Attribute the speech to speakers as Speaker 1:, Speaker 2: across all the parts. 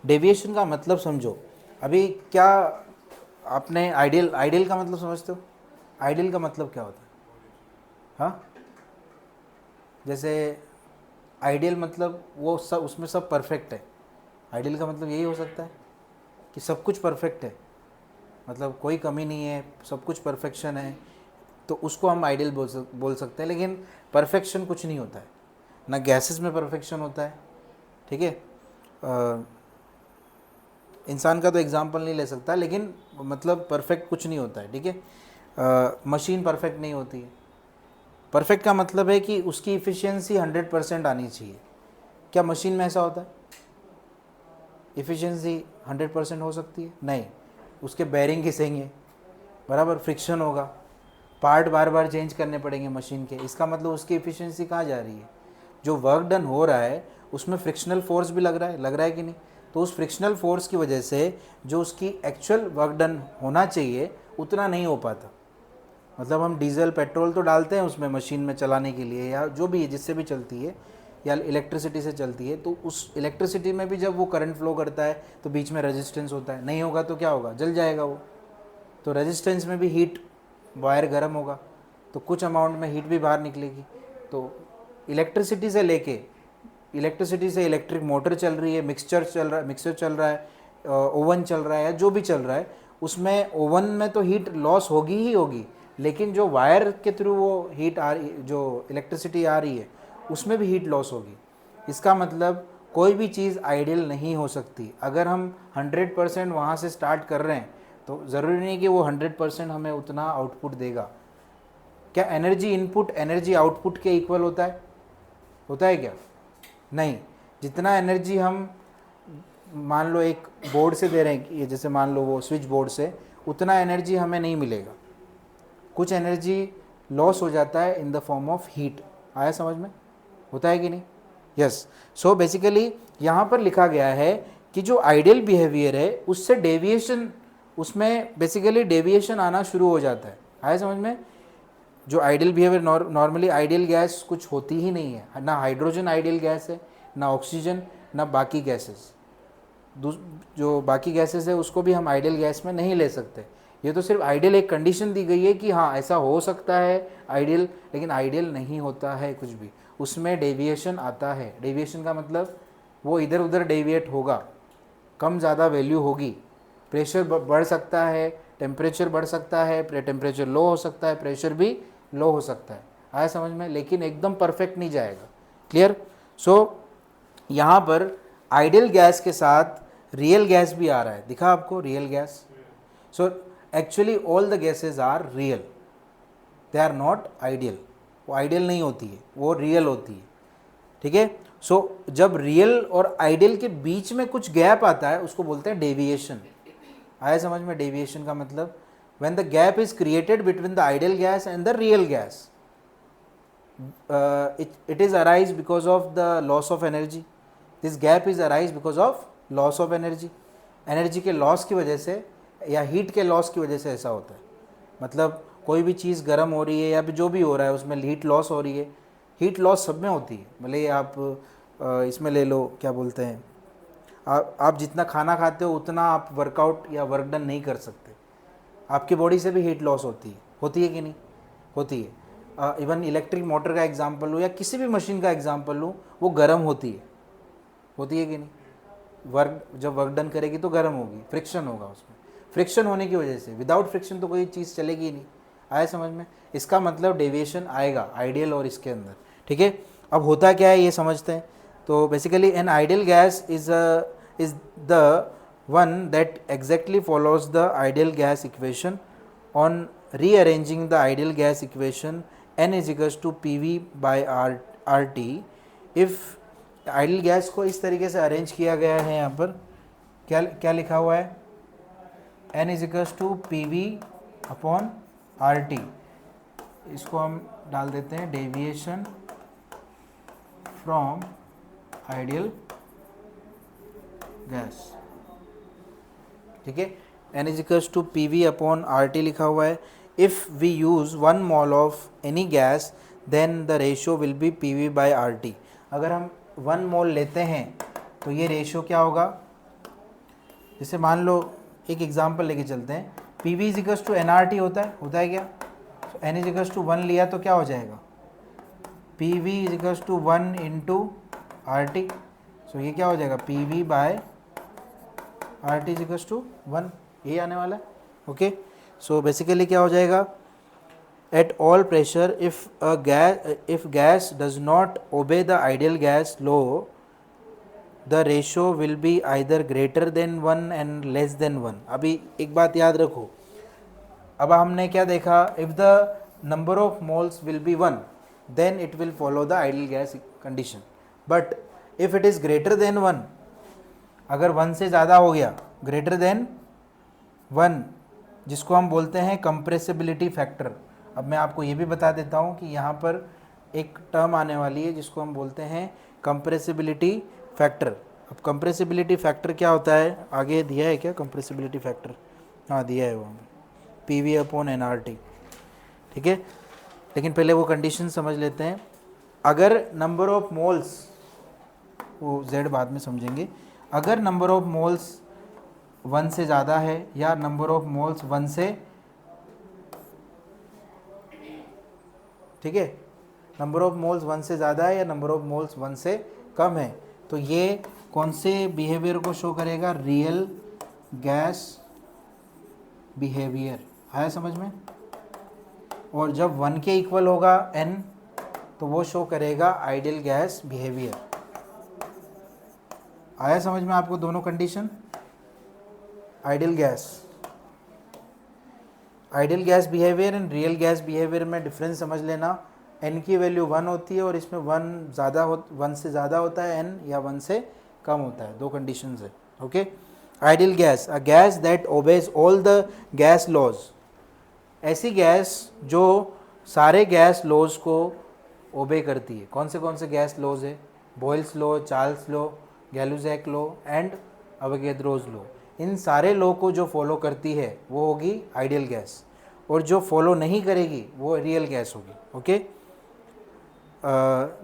Speaker 1: Deviation का मतलब समझो। अभी क्या आपने आइडियल का मतलब समझते हो? आइडियल का मतलब क्या होता है? हाँ, जैसे आइडियल मतलब वो सब, उसमें सब परफेक्ट है। आइडियल का मतलब यही हो सकता है कि सब कुछ परफेक्ट है, मतलब कोई कमी नहीं है, सब कुछ परफेक्शन है, तो उसको हम आइडियल बोल सकते हैं। लेकिन परफेक्शन कुछ नहीं होता है, ना गैसेस में परफेक्शन होता है, ठीक है। इंसान का तो एग्जांपल नहीं ले सकता, लेकिन मतलब परफेक्ट कुछ नहीं होता है, ठीक है। मशीन परफेक्ट नहीं होती है। परफेक्ट का मतलब है कि उसकी इफ़िशियंसी 100% आनी चाहिए। क्या मशीन में ऐसा होता है? इफ़िशियंसी 100% हो सकती है? नहीं। उसके बैरिंग घिसेंगे, बराबर फ्रिक्शन होगा, पार्ट बार बार चेंज करने पड़ेंगे मशीन के। इसका मतलब उसकी इफ़िशियंसी कहाँ जा रही है? जो वर्क डन हो रहा है उसमें फ्रिक्शनल फोर्स भी लग रहा है कि नहीं? तो उस फ्रिक्शनल फोर्स की वजह से जो उसकी एक्चुअल वर्क डन होना चाहिए उतना नहीं हो पाता। मतलब हम डीजल पेट्रोल तो डालते हैं उसमें मशीन में चलाने के लिए, या जो भी है जिससे भी चलती है, या इलेक्ट्रिसिटी से चलती है, तो उस इलेक्ट्रिसिटी में भी जब वो करंट फ्लो करता है तो बीच में रेजिस्टेंस होता है। नहीं होगा तो क्या होगा? जल जाएगा वो। तो रेजिस्टेंस में भी हीट, वायर गर्म होगा तो कुछ अमाउंट में हीट भी बाहर निकलेगी। तो इलेक्ट्रिसिटी से इलेक्ट्रिक मोटर चल रही है, मिक्सर चल रहा है, ओवन चल रहा है, या जो भी चल रहा है, उसमें ओवन में तो हीट लॉस होगी ही होगी, लेकिन जो वायर के थ्रू वो हीट आ रही, जो इलेक्ट्रिसिटी आ रही है, उसमें भी हीट लॉस होगी। इसका मतलब कोई भी चीज़ आइडियल नहीं हो सकती। अगर हम 100% वहाँ से स्टार्ट कर रहे हैं तो ज़रूरी नहीं कि वो 100% हमें उतना आउटपुट देगा। क्या एनर्जी इनपुट एनर्जी आउटपुट के इक्वल होता है क्या? नहीं। जितना एनर्जी हम मान लो एक बोर्ड से दे रहे हैं, ये जैसे मान लो वो स्विच बोर्ड से, उतना एनर्जी हमें नहीं मिलेगा। कुछ एनर्जी लॉस हो जाता है in the form of heat. आया समझ में? होता है कि नहीं? यस। सो बेसिकली यहाँ पर लिखा गया है कि जो आइडियल बिहेवियर है उससे डेविएशन, उसमें बेसिकली डेविएशन आना शुरू हो जाता है। आया समझ में? जो ideal behaviour, normally ideal gas कुछ होती ही नहीं है, ना हाइड्रोजन आइडियल गैस है, ना ऑक्सीजन, ना बाकी गैसेस। जो बाकी गैसेस है उसको भी हम आइडियल गैस में नहीं ले सकते। ये तो सिर्फ आइडियल एक कंडीशन दी गई है कि हाँ ऐसा हो सकता है आइडियल, लेकिन आइडियल नहीं होता है कुछ भी, उसमें डेविएशन आता है। डेविएशन का मतलब वो इधर उधर डेविएट होगा, कम ज़्यादा वैल्यू होगी, प्रेशर बढ़ सकता है, टेम्परेचर बढ़ सकता है, टेम्परेचर लो हो सकता है, प्रेशर भी लो हो सकता है। आया समझ में? लेकिन एकदम परफेक्ट नहीं जाएगा। क्लियर? सो यहाँ पर आइडियल गैस के साथ रियल गैस भी आ रहा है, दिखा आपको real gas. So actually all the gases are real, they are not ideal. वो आइडियल नहीं होती है, वो रियल होती है, ठीक है। सो जब रियल और आइडियल के बीच में कुछ गैप आता है उसको बोलते हैं डेविएशन। आया समझ में? डेविएशन का मतलब when the gap is created between the ideal gas and the real gas, it is arise because of the loss of energy. This gap is arise because of loss of energy. Energy के loss की वजह से या heat के loss की वजह से ऐसा होता है। मतलब कोई भी चीज़ गर्म हो रही है या जो भी हो रहा है उसमें हीट लॉस हो रही है। हीट लॉस सब में होती है, भले आप इसमें ले लो, क्या बोलते हैं, आप जितना खाना खाते हो उतना आप वर्कआउट या वर्क डन नहीं कर सकते। आपकी बॉडी से भी हीट लॉस होती है कि नहीं? होती है। इवन इलेक्ट्रिक मोटर का एग्जांपल लूँ या किसी भी मशीन का एग्जांपल लूँ, वो गर्म होती है कि नहीं? जब वर्क डन करेगी तो गर्म होगी, फ्रिक्शन होगा उसमें। फ्रिक्शन होने की वजह से, विदाउट फ्रिक्शन तो कोई चीज़ चलेगी ही नहीं। आया समझ में? इसका मतलब डेविएशन आएगा आइडियल और इसके अंदर, ठीक है। अब होता क्या है ये समझते हैं। तो basically N ideal gas is the one that exactly follows the ideal gas equation. On rearranging the ideal gas equation, n is equals to pv by rt. if ideal gas को इस तरीके से अरेंज किया गया है, यहाँ पर क्या क्या लिखा हुआ है, n is equals to P V upon R T. इसको हम डाल देते हैं डेविएशन फ्रॉम आइडियल गैस, ठीक है। n is equals to P V upon R T लिखा हुआ है। If we use 1 mole of any gas then the ratio will be P V by R T. अगर हम 1 मोल लेते हैं तो ये रेशियो क्या होगा, जैसे मान लो एक एग्जांपल लेके चलते हैं, P V equals to N R T होता है क्या? एन इजिकल्स टू 1 लिया तो क्या हो जाएगा? P V equals to 1 into R T. So ये क्या हो जाएगा? P V by R T equals to 1, ये आने वाला है। ओके, सो बेसिकली क्या हो जाएगा? At all pressure, if gas does not obey the ideal gas law, the ratio will be either greater than 1 and less than 1. अभी एक बात याद रखो, अब हमने क्या देखा? If the number of moles will be 1, then it will follow the ideal gas condition. But if it is greater than 1, अगर 1 से ज़्यादा हो गया, greater than 1, जिसको हम बोलते हैं कंप्रेसिबिलिटी फैक्टर। अब मैं आपको ये भी बता देता हूँ कि यहाँ पर एक टर्म आने वाली है जिसको हम बोलते हैं कंप्रेसिबिलिटी फैक्टर। अब कंप्रेसिबिलिटी फैक्टर क्या होता है? आगे दिया है क्या कंप्रेसिबिलिटी फैक्टर? हाँ दिया है वो, P V upon N R T. ठीक है, लेकिन पहले वो कंडीशन समझ लेते हैं। अगर नंबर ऑफ मोल्स, वो जेड बाद में समझेंगे, अगर नंबर ऑफ मोल्स 1 से ज़्यादा है या नंबर ऑफ मोल्स 1 से, ठीक है, नंबर ऑफ मोल्स 1 से ज़्यादा है या नंबर ऑफ मोल्स 1 से कम है, तो ये कौन से बिहेवियर को शो करेगा? Real gas behaviour. आया समझ में? और जब 1 के इक्वल होगा n, तो वो शो करेगा आइडियल गैस बिहेवियर। आया समझ में आपको दोनों condition? Ideal gas behaviour and real gas behaviour में डिफरेंस समझ लेना। n की वैल्यू 1 होती है और इसमें 1 से ज़्यादा होता है n, या 1 से कम होता है। दो कंडीशंस है। Okay, ideal gas, a gas that obeys all the gas laws. ऐसी गैस जो सारे गैस लॉज को ओबे करती है। कौन से गैस लॉज है? Boyle's law, Charles law, Gay Lussac law and Avogadro's law. इन सारे लॉ को जो फॉलो करती है वो होगी आइडियल गैस, और जो फॉलो नहीं करेगी वो रियल गैस होगी। Okay,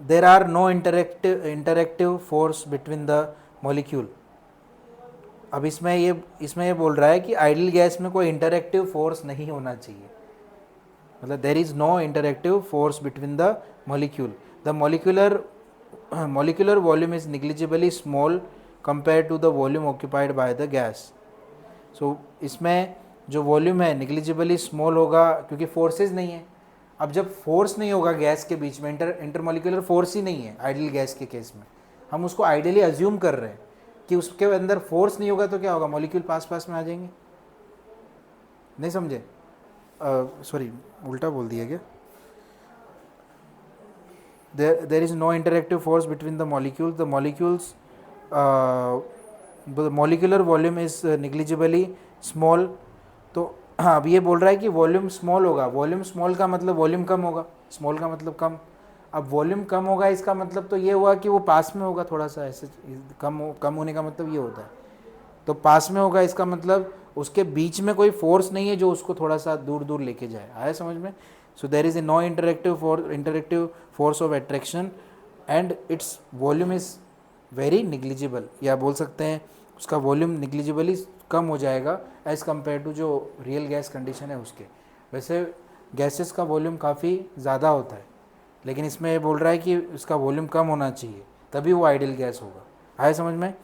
Speaker 1: there are no interactive force between the molecule. अब इसमें ये बोल रहा है कि आइडियल गैस में कोई इंटरेक्टिव फोर्स नहीं होना चाहिए, मतलब there is no interactive force between the molecule. The molecular volume is negligibly small compared to the volume occupied by the gas. So इसमें जो वॉल्यूम है निग्लिजिबली स्मॉल होगा क्योंकि फोर्सेस नहीं है। अब जब फोर्स नहीं होगा गैस के बीच में, इंटरमोलिकुलर फोर्स ही नहीं है आइडियल गैस के केस में, हम उसको आइडियली अज्यूम कर रहे हैं कि उसके अंदर फोर्स नहीं होगा, तो क्या होगा? मॉलिक्यूल पास में आ जाएंगे। नहीं समझे? सॉरी, उल्टा बोल दिया क्या? there is no interactive force between the molecules. The molecular volume is negligibly small. तो अब ये बोल रहा है कि वॉल्यूम स्मॉल होगा। वॉल्यूम स्मॉल का मतलब वॉल्यूम कम होगा, स्मॉल का मतलब कम। अब वॉल्यूम कम होगा इसका मतलब तो ये हुआ कि वो पास में होगा, थोड़ा सा ऐसे कम होने का मतलब ये होता है। तो पास में होगा इसका मतलब उसके बीच में कोई फोर्स नहीं है जो उसको थोड़ा सा दूर लेके जाए। आया समझ में? So there is a no interactive force of attraction and its volume is very negligible, या बोल सकते हैं उसका वॉल्यूम निग्लिजिबली कम हो जाएगा एज़ कम्पेयर टू जो रियल गैस कंडीशन है उसके। वैसे गैसेस का वॉल्यूम काफ़ी ज़्यादा होता है, लेकिन इसमें ये बोल रहा है कि उसका वॉल्यूम कम होना चाहिए तभी वो आइडियल गैस होगा। आया समझ में?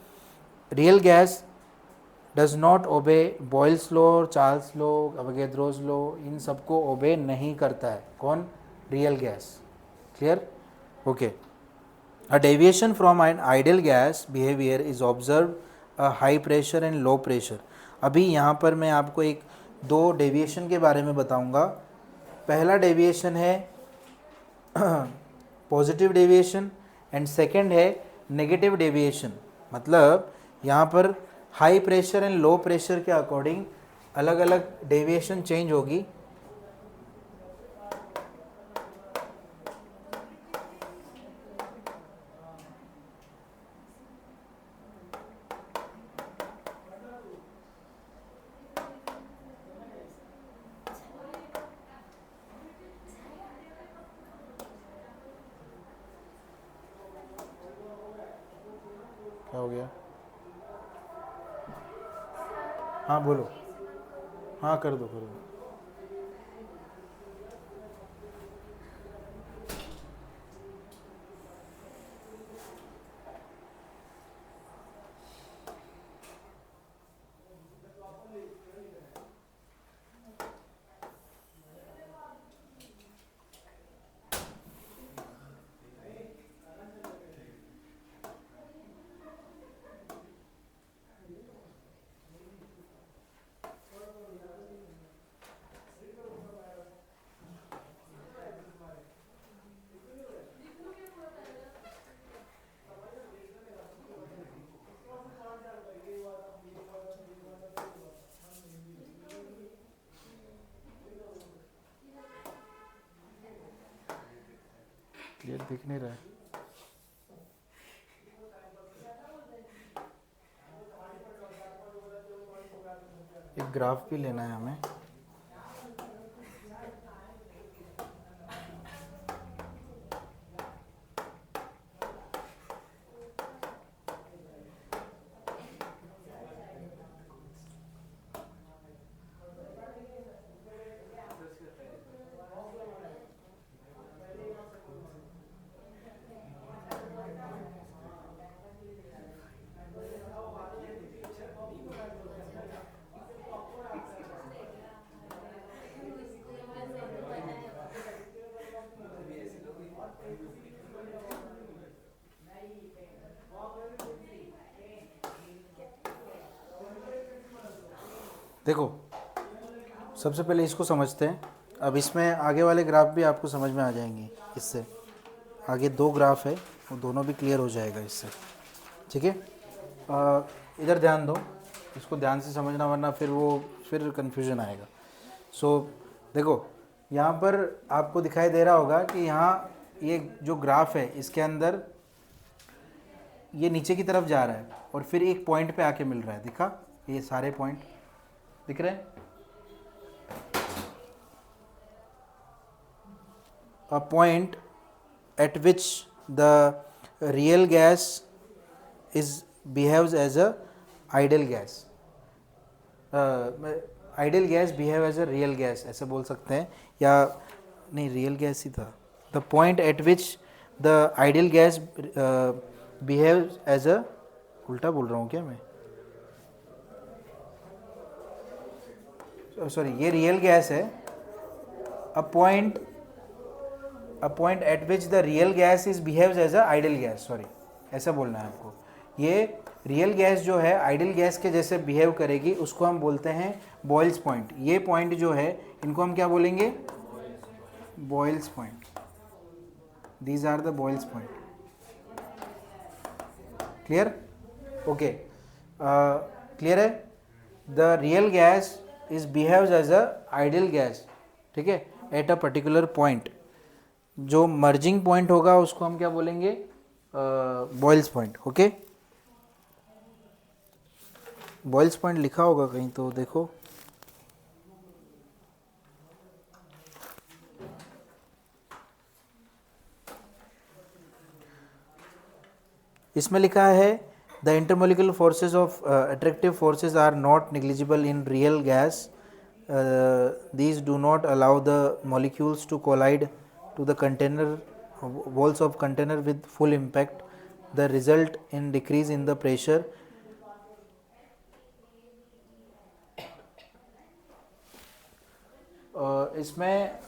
Speaker 1: Real gas does not obey Boyle's law, Charles law, Avogadro's law, इन सबको ओबे नहीं करता है। कौन? Real gas. Clear? Okay, a deviation from an ideal gas behaviour is observe a high pressure and low pressure. अभी यहाँ पर मैं आपको दो डेविएशन के बारे में बताऊँगा। पहला डेविएशन है पॉजिटिव डेविएशन एंड सेकेंड है नेगेटिव डेविएशन। मतलब यहाँ पर high pressure and low pressure के अकॉर्डिंग अलग अलग डेविएशन चेंज होगी। क्या हो गया? हाँ बोलो, हाँ कर दो कर दो। क्लियर दिख नहीं रहा है। एक ग्राफ भी लेना है हमें। देखो, सबसे पहले इसको समझते हैं। अब इसमें आगे वाले ग्राफ भी आपको समझ में आ जाएंगे। इससे आगे 2 ग्राफ है, वो दोनों भी क्लियर हो जाएगा इससे। ठीक है, इधर ध्यान दो, इसको ध्यान से समझना, वरना फिर कन्फ्यूजन आएगा। देखो, यहाँ पर आपको दिखाई दे रहा होगा कि यहाँ ये जो ग्राफ है इसके अंदर ये नीचे की तरफ जा रहा है और फिर एक पॉइंट पे आके मिल रहा है। दिखा, ये सारे पॉइंट दिख रहे हैं। A point at which the real gas behaves as a ideal gas. Ideal gas behave as a real gas, ऐसे बोल सकते हैं, या नहीं, real gas ही था। The point at which the ideal gas behaves as a, उल्टा बोल रहा हूँ क्या मैं, सॉरी, ये रियल गैस है। A point at which the real gas behaves as a ideal gas, sorry, ऐसा बोलना है आपको। ये रियल गैस जो है आइडियल गैस के जैसे बिहेव करेगी, उसको हम बोलते हैं बॉयल्स पॉइंट। ये पॉइंट जो है इनको हम क्या बोलेंगे? Boyle's point. These are the Boyle's point. Clear? Okay, clear है? The real gas behaves as a ideal gas, ठीक है, एट अ पर्टिकुलर पॉइंट। जो मर्जिंग पॉइंट होगा उसको हम क्या बोलेंगे? Boyle's point. Okay, Boyle's point लिखा होगा कहीं तो देखो। इसमें लिखा है the intermolecular forces of attractive forces are not negligible in real gas. These do not allow the molecules to collide to the container walls of container with full impact. The result in decrease in the pressure. इसमें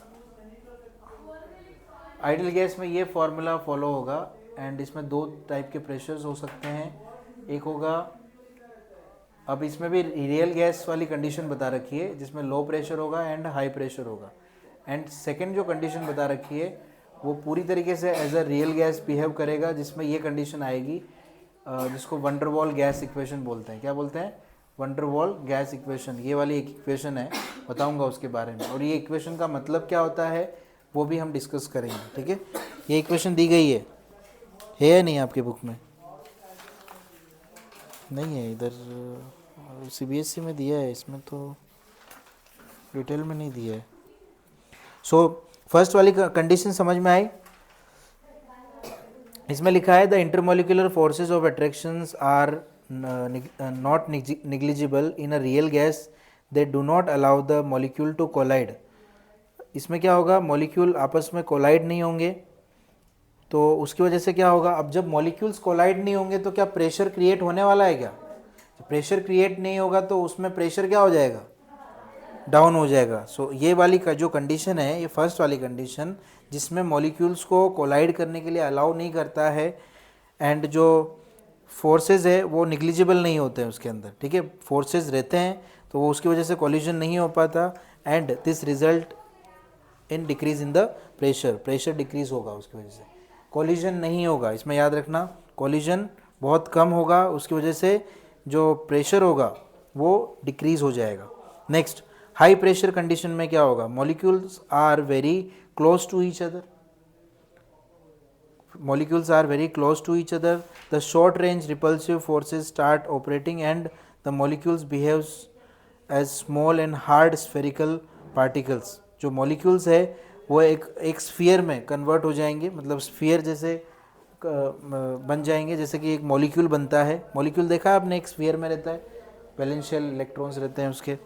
Speaker 1: ideal gas में ये formula follow होगा and इसमें 2 type के pressures हो सकते हैं। एक होगा, अब इसमें भी रियल गैस वाली कंडीशन बता रखी है जिसमें लो प्रेशर होगा एंड हाई प्रेशर होगा, एंड सेकंड जो कंडीशन बता रखी है वो पूरी तरीके से as a real gas behave करेगा, जिसमें ये कंडीशन आएगी जिसको वंडर वॉल गैस इक्वेशन बोलते हैं। क्या बोलते हैं? Wonder wall gas equation. ये वाली एक इक्वेशन है, बताऊंगा उसके बारे में, और ये इक्वेशन का मतलब क्या होता है वो भी हम डिस्कस करेंगे। ठीक है, ये इक्वेशन दी गई है या नहीं आपके बुक में? नहीं है, इधर सीबीएसई में दिया है, इसमें तो डिटेल में नहीं दिया है। सो फर्स्ट वाली कंडीशन समझ में आई? इसमें लिखा है the intermolecular forces of attractions are not negligible in a real gas, they do not allow the molecule to collide. इसमें क्या होगा, मॉलिक्यूल आपस में कोलाइड नहीं होंगे, तो उसकी वजह से क्या होगा, अब जब मॉलिक्यूल्स कोलाइड नहीं होंगे तो क्या प्रेशर क्रिएट होने वाला है क्या? प्रेशर क्रिएट नहीं होगा तो उसमें प्रेशर क्या हो जाएगा, डाउन हो जाएगा. सो ये वाली का जो कंडीशन है, ये फर्स्ट वाली कंडीशन जिसमें मॉलिक्यूल्स को कोलाइड करने के लिए अलाउ नहीं करता है, एंड जो फोर्सेस है वो निग्लिजिबल नहीं होते हैं उसके अंदर. ठीक है, फोर्सेस रहते हैं तो वो उसकी वजह से कोलिजन नहीं हो पाता, and this result in decrease in the pressure. Pressure decrease होगा उसकी वजह से, कोलिजन नहीं होगा. इसमें याद रखना, कोलिजन बहुत कम होगा, उसकी वजह से जो प्रेशर होगा वो डिक्रीज हो जाएगा. नेक्स्ट, हाई प्रेशर कंडीशन में क्या होगा, molecules are very close to each other. Molecules are very close to each other. The short range repulsive forces start operating and the molecules behaves as small and hard spherical particles. जो molecules है वो एक sphere में convert हो जाएंगे, मतलब sphere जैसे बन जाएंगे, जैसे कि एक molecule बनता है. molecule देखा है आपने, एक sphere में रहता है, valence electrons रहते हैं उसके.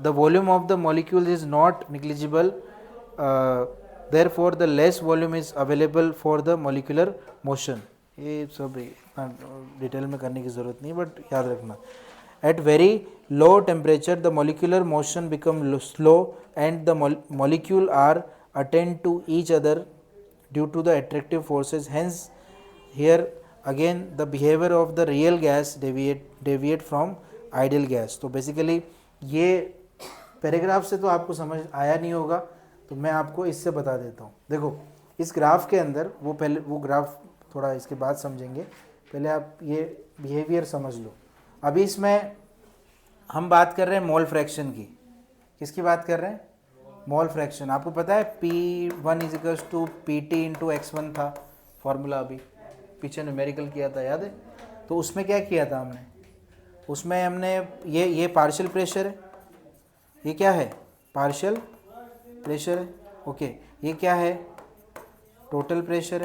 Speaker 1: The volume of the molecule is not negligible. Therefore the less volume is available for the molecular motion. ये सब इतना डिटेल में करने की ज़रूरत नहीं, बट याद रखना. At very low temperature the molecular motion become slow and the molecule are attend to each other due to the attractive forces. Hence here again the behavior of the real gas deviate from ideal gas. तो basically ये paragraph से तो आपको समझ आया नहीं होगा, तो मैं आपको इससे बता देता हूँ. देखो इस ग्राफ के अंदर, वो पहले वो ग्राफ थोड़ा इसके बाद समझेंगे, पहले आप ये बिहेवियर समझ लो. अभी इसमें हम बात कर रहे हैं मोल फ्रैक्शन की. किसकी बात कर रहे हैं, मोल फ्रैक्शन. आपको पता है P1 equals to PT into X1 था फॉर्मूला, अभी पीछे न्यूमेरिकल किया था, याद है? तो उसमें क्या किया था हमने, उसमें हमने ये पार्शियल प्रेशर है, ये क्या है, पार्शियल प्रेशर है. ओके, ये क्या है, टोटल प्रेशर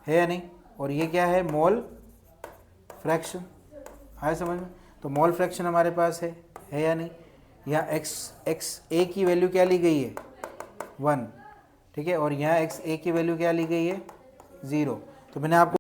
Speaker 1: है या नहीं? और ये क्या है, मोल फ्रैक्शन. आया समझ में? तो मोल फ्रैक्शन हमारे पास है या नहीं? यहाँ एक्स ए की वैल्यू क्या ली गई है, 1. ठीक है, और यहाँ एक्स ए की वैल्यू क्या ली गई है, 0. तो मैंने आपको